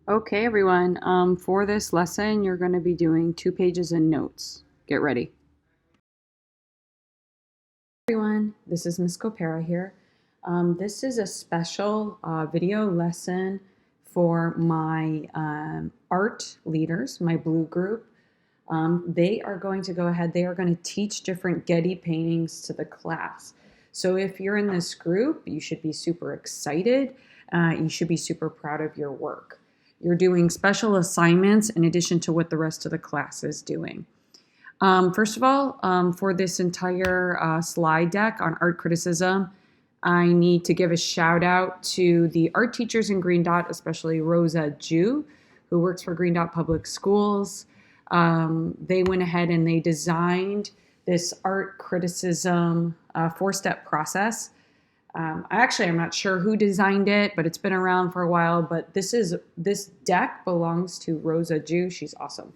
Okay, everyone. For this lesson, you're going to be doing 2 pages in notes. Get ready. Everyone, this is Miss Copera here. This is a special video lesson for my art leaders, my blue group. They are going to go ahead, they are going to teach different Getty paintings to the class. So if you're in this group, you should be super excited. You should be super proud of your work. You're doing special assignments in addition to what the rest of the class is doing. First of all, for this entire slide deck on art criticism, I need to give a shout out to the art teachers in Green Dot, especially Rosa Ju, who works for Green Dot Public Schools. They went ahead and they designed this art criticism 4-step process. I'm not sure who designed it, but it's been around for a while. But this deck belongs to Rosa Ju. She's awesome.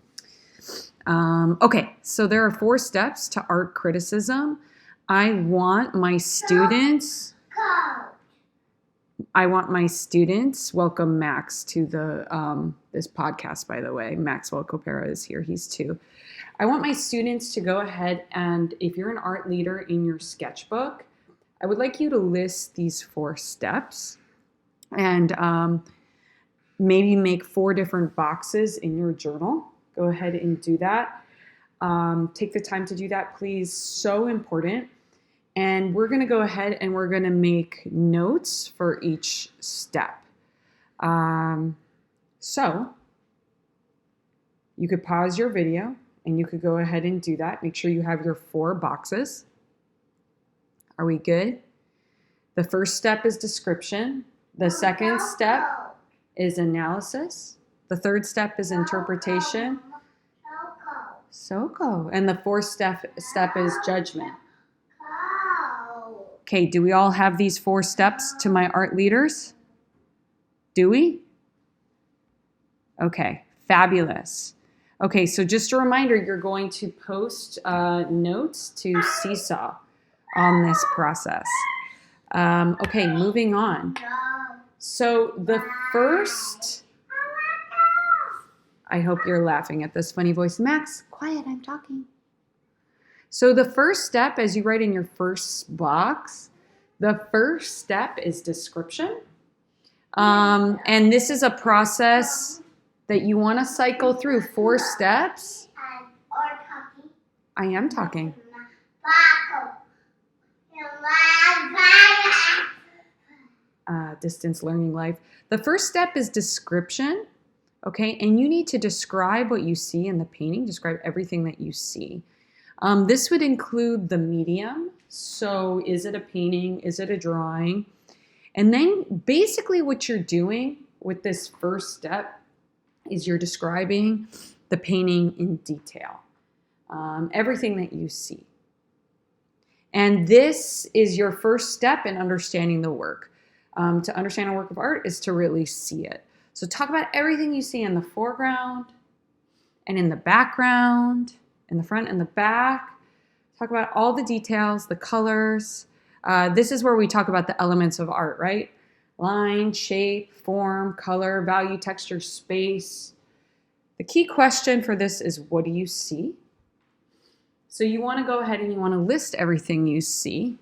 Okay, so there are 4 steps to art criticism. I want my students. Welcome Max to the this podcast, by the way. Maxwell Copera is here. He's 2. I want my students to go ahead and, if you're an art leader in your sketchbook, I would like you to list these 4 steps and maybe make 4 different boxes in your journal. Go ahead and do that. Take the time to do that, please. So important. And we're going to go ahead and we're going to make notes for each step. So you could pause your video and you could go ahead and do that. Make sure you have your 4 boxes. Are we good? The first step is description. The second step is analysis. The third step is interpretation. Soko. And the 4th step is judgment. Okay, do we all have these 4 steps to my art leaders? Do we? Okay, fabulous. Okay, so just a reminder, you're going to post notes to Seesaw on this process. Okay, moving on. So the first, I hope you're laughing at this funny voice. Max, quiet, I'm talking. So the first step, as you write in your first box, the first step is description. And this is a process that you want to cycle through 4 steps. I am talking. Distance learning life. The first step is description. Okay, and you need to describe what you see in the painting, describe everything that you see. This would include the medium. So is it a painting? Is it a drawing? And then basically what you're doing with this first step is you're describing the painting in detail, everything that you see. And this is your first step in understanding the work. To understand a work of art is to really see it. So talk about everything you see in the foreground and in the background, in the front and the back. Talk about all the details, the colors. This is where we talk about the elements of art, right? Line, shape, form, color, value, texture, space. The key question for this is, what do you see? So you want to go ahead and you want to list everything you see.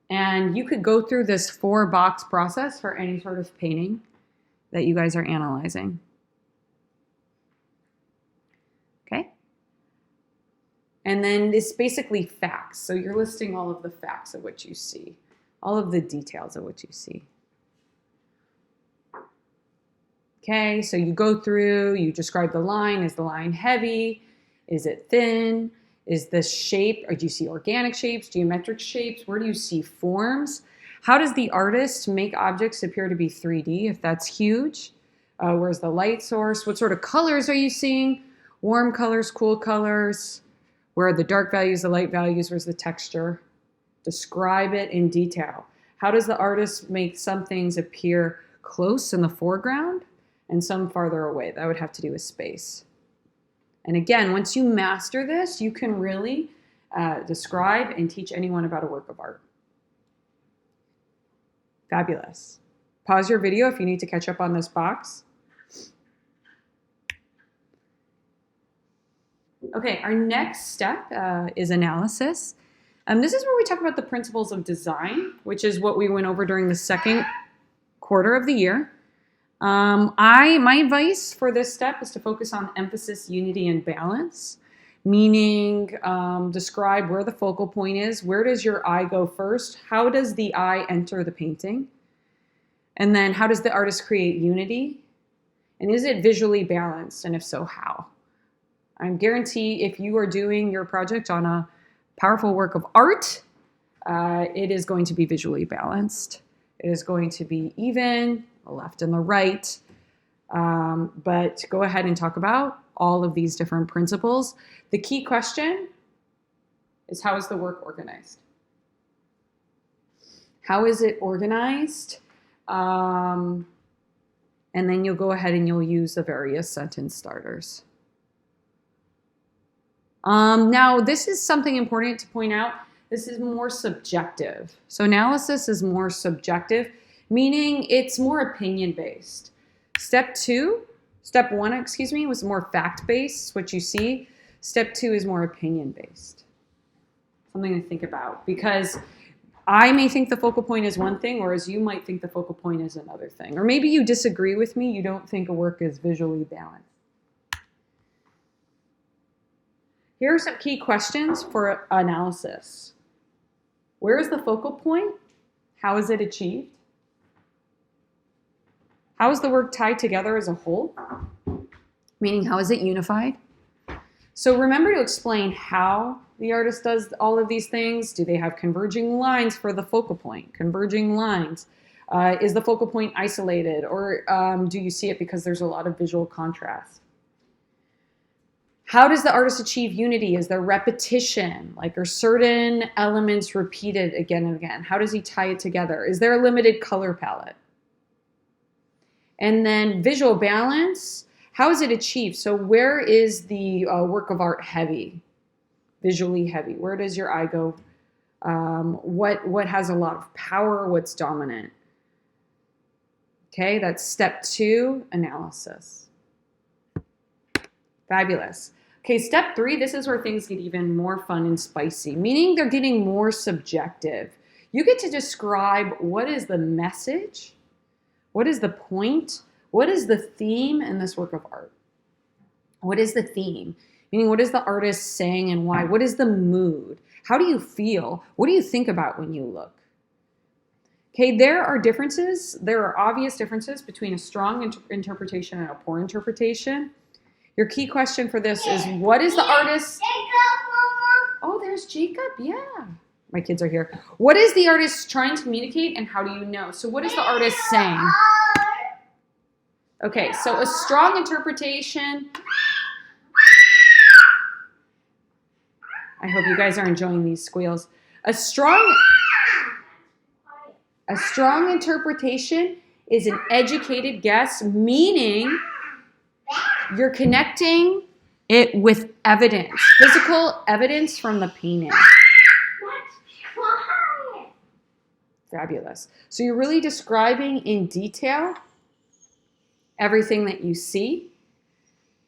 And you could go through this 4-box process for any sort of painting that you guys are analyzing. Okay? And then it's basically facts. So you're listing all of the facts of what you see, all of the details of what you see. Okay, so you go through, you describe the line. Is the line heavy? Is it thin? Is the shape, or do you see organic shapes, geometric shapes? Where do you see forms? How does the artist make objects appear to be 3D, if that's huge? Where's the light source? What sort of colors are you seeing? Warm colors, cool colors? Where are the dark values, the light values? Where's the texture? Describe it in detail. How does the artist make some things appear close in the foreground and some farther away? That would have to do with space. And again, once you master this, you can really describe and teach anyone about a work of art. Fabulous. Pause your video if you need to catch up on this box. Okay, our next step is analysis. This is where we talk about the principles of design, which is what we went over during the second quarter of the year. My advice for this step is to focus on emphasis, unity, and balance, meaning describe where the focal point is. Where does your eye go first? How does the eye enter the painting? And then how does the artist create unity? And is it visually balanced? And if so, how? I guarantee if you are doing your project on a powerful work of art, it is going to be visually balanced. It is going to be even, the left and the right. But go ahead and talk about all of these different principles. The key question is, how is the work organized? How is it organized? And then you'll go ahead and you'll use the various sentence starters. Now, this is something important to point out. This is more subjective. So analysis is more subjective, meaning it's more opinion-based. Step one, was more fact-based, what you see. Step 2 is more opinion-based. Something to think about, because I may think the focal point is one thing, whereas you might think the focal point is another thing. Or maybe you disagree with me. You don't think a work is visually balanced. Here are some key questions for analysis. Where is the focal point? How is it achieved? How is the work tied together as a whole? Meaning, how is it unified? So remember to explain how the artist does all of these things. Do they have converging lines for the focal point? Converging lines. Is the focal point isolated? Or do you see it because there's a lot of visual contrast? How does the artist achieve unity? Is there repetition? Like, are certain elements repeated again and again? How does he tie it together? Is there a limited color palette? And then visual balance. How is it achieved? So where is the work of art heavy? Visually heavy. Where does your eye go? What has a lot of power? What's dominant? Okay, that's step 2, analysis. Fabulous. Okay, step 3, this is where things get even more fun and spicy, meaning they're getting more subjective. You get to describe what is the message, what is the point, what is the theme in this work of art? What is the theme? Meaning, what is the artist saying and why? What is the mood? How do you feel? What do you think about when you look? Okay, there are differences. There are obvious differences between a strong interpretation and a poor interpretation. Your key question for this is, what is the artist? Jacob, Mama. Oh, there's Jacob. Yeah. My kids are here. What is the artist trying to communicate, and how do you know? So what is the artist saying? Okay, so a strong interpretation. I hope you guys are enjoying these squeals. A strong interpretation is an educated guess, meaning you're connecting it with evidence, physical evidence from the painting. Fabulous. So you're really describing in detail everything that you see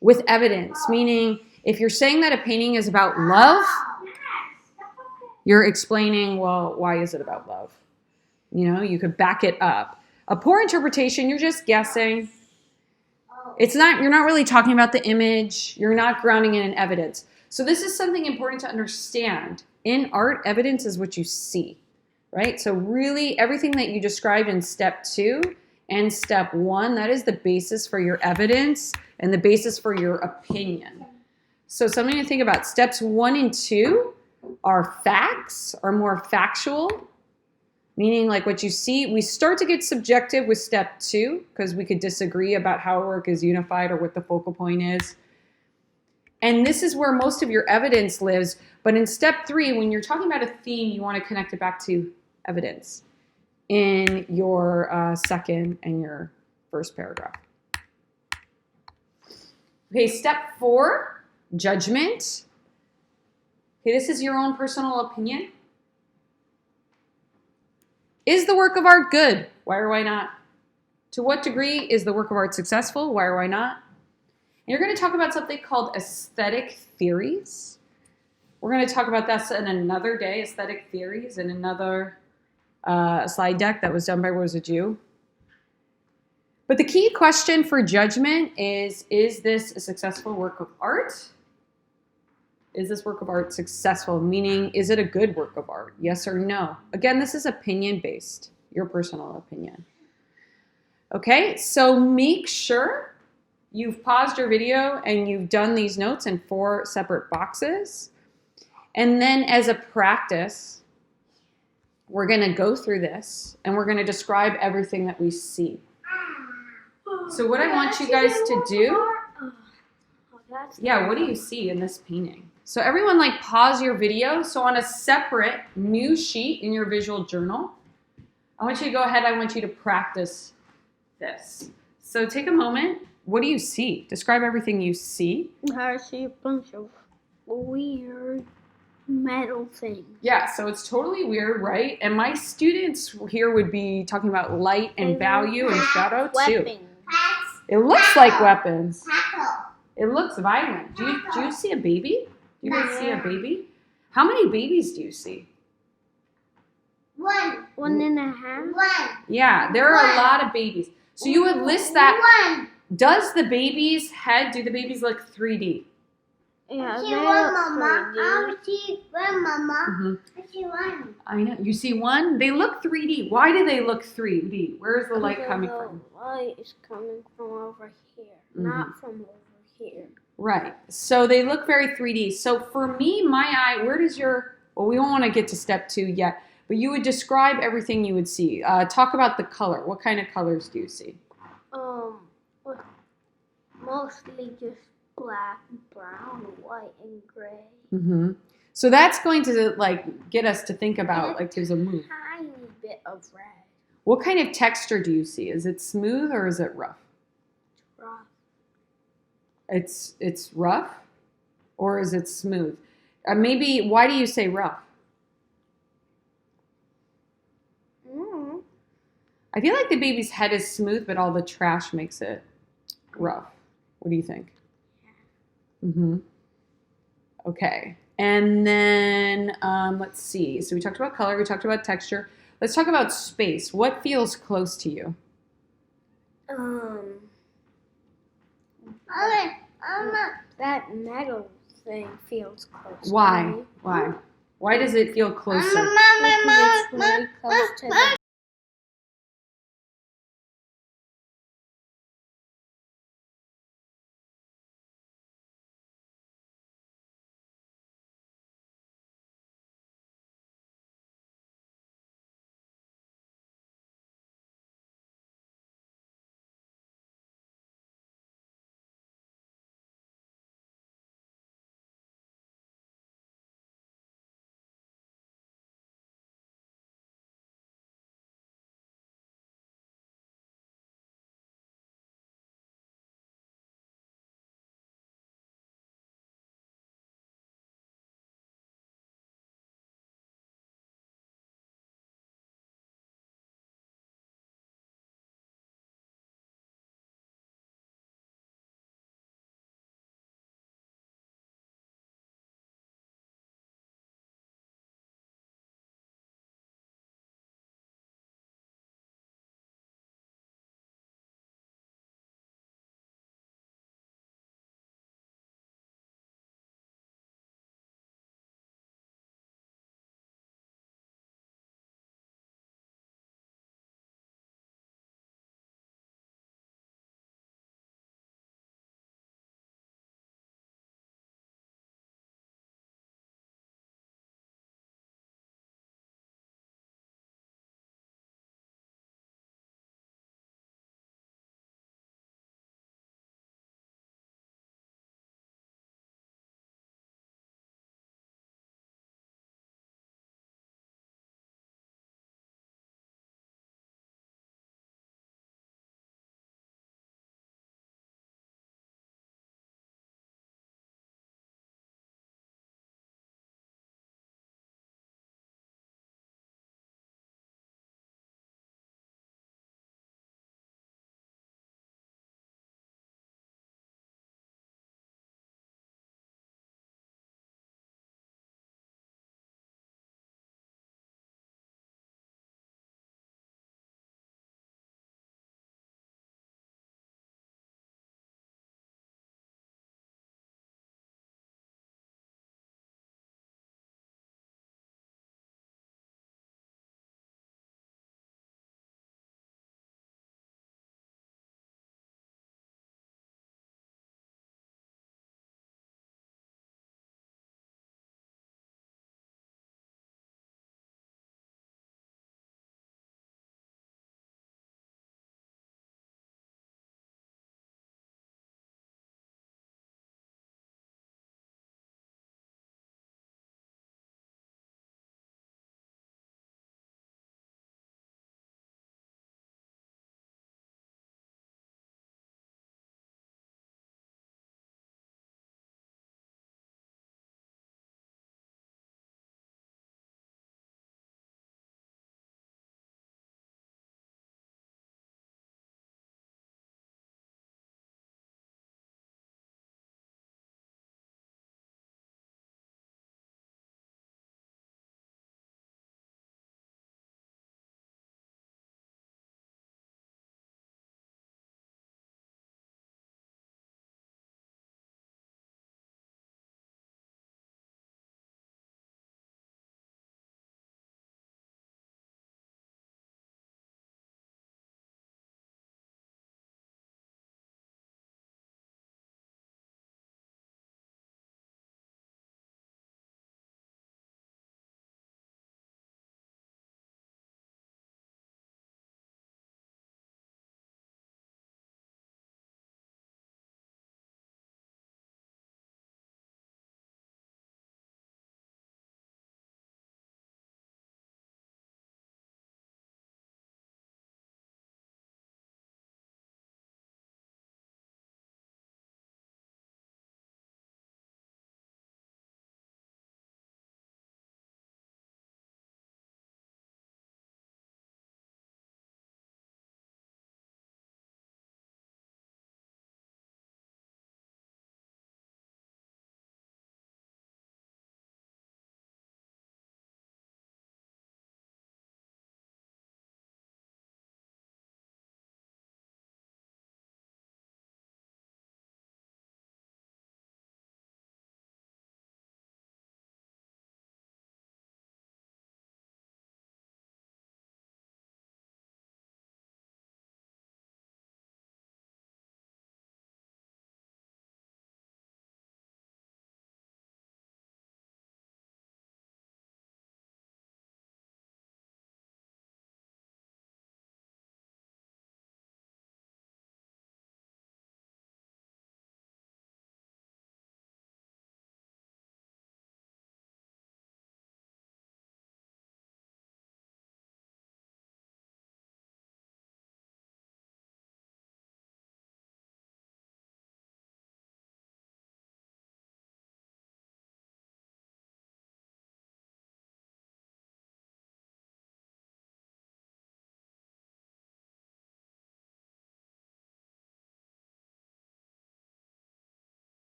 with evidence, meaning if you're saying that a painting is about love, you're explaining, well, why is it about love? You know, you could back it up. A poor interpretation, you're just guessing. You're not really talking about the image. You're not grounding it in evidence. So this is something important to understand. In art, evidence is what you see, right? So really everything that you described in step 2 and step 1, that is the basis for your evidence and the basis for your opinion. So something to think about. Steps 1 and 2 are facts, are more factual, meaning like what you see. We start to get subjective with step 2 because we could disagree about how a work is unified or what the focal point is. And this is where most of your evidence lives. But in step 3, when you're talking about a theme, you want to connect it back to evidence in your second and your first paragraph. Okay, step 4, judgment. Okay, this is your own personal opinion. Is the work of art good? Why or why not? To what degree is the work of art successful? Why or why not? You're going to talk about something called aesthetic theories. We're going to talk about that in another day, aesthetic theories, in another slide deck that was done by Rosa Jew. But the key question for judgment is this a successful work of art? Is this work of art successful? Meaning, is it a good work of art? Yes or no? Again, this is opinion-based, your personal opinion. Okay, so make sure you've paused your video and you've done these notes in 4 separate boxes. And then as a practice, we're going to go through this and we're going to describe everything that we see. So what I want you guys to do, yeah, what do you see in this painting? So everyone like pause your video. So on a separate new sheet in your visual journal, I want you to go ahead. I want you to practice this. So take a moment. What do you see? Describe everything you see. I see a bunch of weird metal things. Yeah, so it's totally weird, right? And my students here would be talking about light and value and shadow too. It looks like weapons. It looks violent. Do you see a baby? Do you guys see a baby? How many babies do you see? 1. 1.5. 1. Yeah, there are a lot of babies. So you would list that. 1. Does the baby's head, do the babies look 3D? Yeah, I see they 1, look Mama. 3D. I see 1, Mama. Mm-hmm. I see 1. I know. You see one? They look 3D. Why do they look 3D? Where is the light coming from? The light is coming from over here, Mhm. not from over here. Right. So they look very 3D. So for me, my eye, where does your, well, we don't want to get to step 2 yet, but you would describe everything you would see. Talk about the color. What kind of colors do you see? Mostly just black, brown, white, and gray. Mm-hmm. So that's going to like get us to think about like there's a move. Tiny bit of red. What kind of texture do you see? Is it smooth or is it rough? Rough. It's rough, or is it smooth? Maybe, why do you say rough? Mm. I feel like the baby's head is smooth, but all the trash makes it rough. What do you think? Mm-hmm. Okay. And then let's see. So we talked about color. We talked about texture. Let's talk about space. What feels close to you? That metal thing feels close. Why? To me. Why? Why does it feel closer? Mama, Because it's really close to the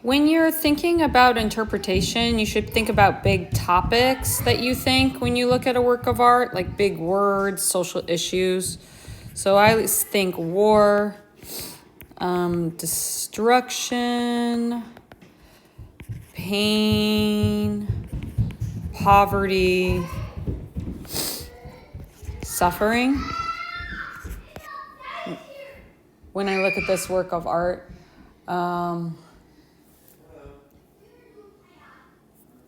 When you're thinking about interpretation, you should think about big topics that you think when you look at a work of art, like big words, social issues. So I always think war, destruction, pain, poverty, suffering. When I look at this work of art,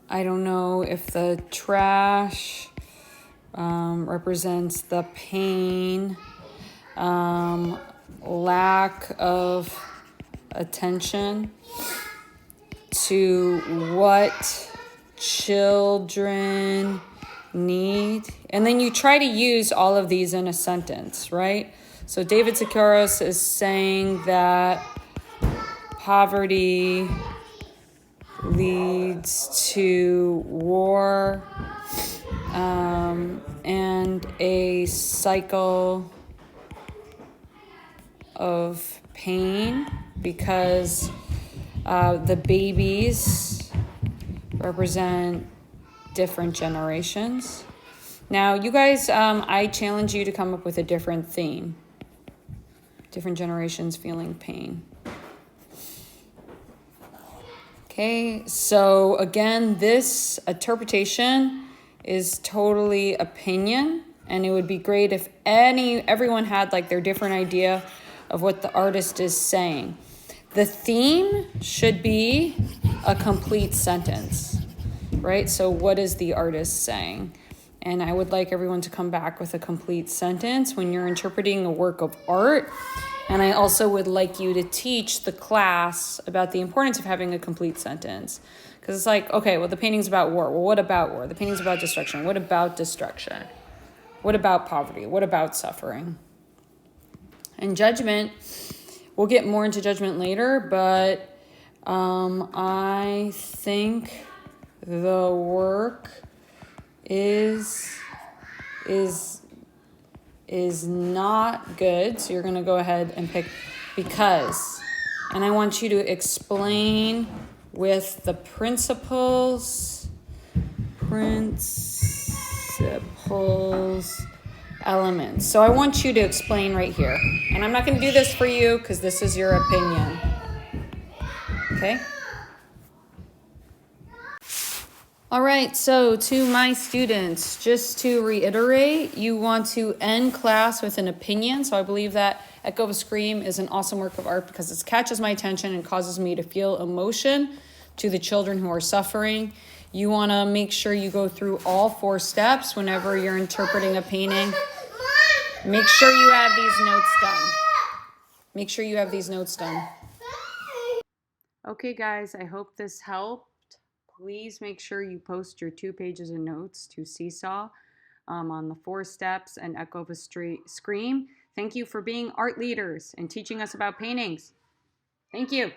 I don't know if the trash represents the pain, lack of attention to what children need. And then you try to use all of these in a sentence, right? So David Sikoros is saying that poverty leads to war and a cycle of pain because the babies represent different generations. Now, you guys, I challenge you to come up with a different theme. Different generations feeling pain. Okay, so again, this interpretation is totally opinion, and it would be great if everyone had like their different idea of what the artist is saying. The theme should be a complete sentence, right? So what is the artist saying? And I would like everyone to come back with a complete sentence when you're interpreting a work of art. And I also would like you to teach the class about the importance of having a complete sentence. Because it's like, okay, well, the painting's about war. Well, what about war? The painting's about destruction. What about destruction? What about poverty? What about suffering? And judgment, we'll get more into judgment later, but I think the work is not good. So you're going to go ahead and pick because. And I want you to explain with the principles, elements. So I want you to explain right here. And I'm not going to do this for you because this is your opinion. Okay? All right, so to my students, just to reiterate, you want to end class with an opinion. So I believe that Echo of a Scream is an awesome work of art because it catches my attention and causes me to feel emotion to the children who are suffering. You want to make sure you go through all 4 steps whenever you're interpreting a painting. Make sure you have these notes done. Make sure you have these notes done. Okay, guys, I hope this helped. Please make sure you post your 2 pages of notes to Seesaw on the 4 steps and Echo of a Scream. Thank you for being art leaders and teaching us about paintings. Thank you.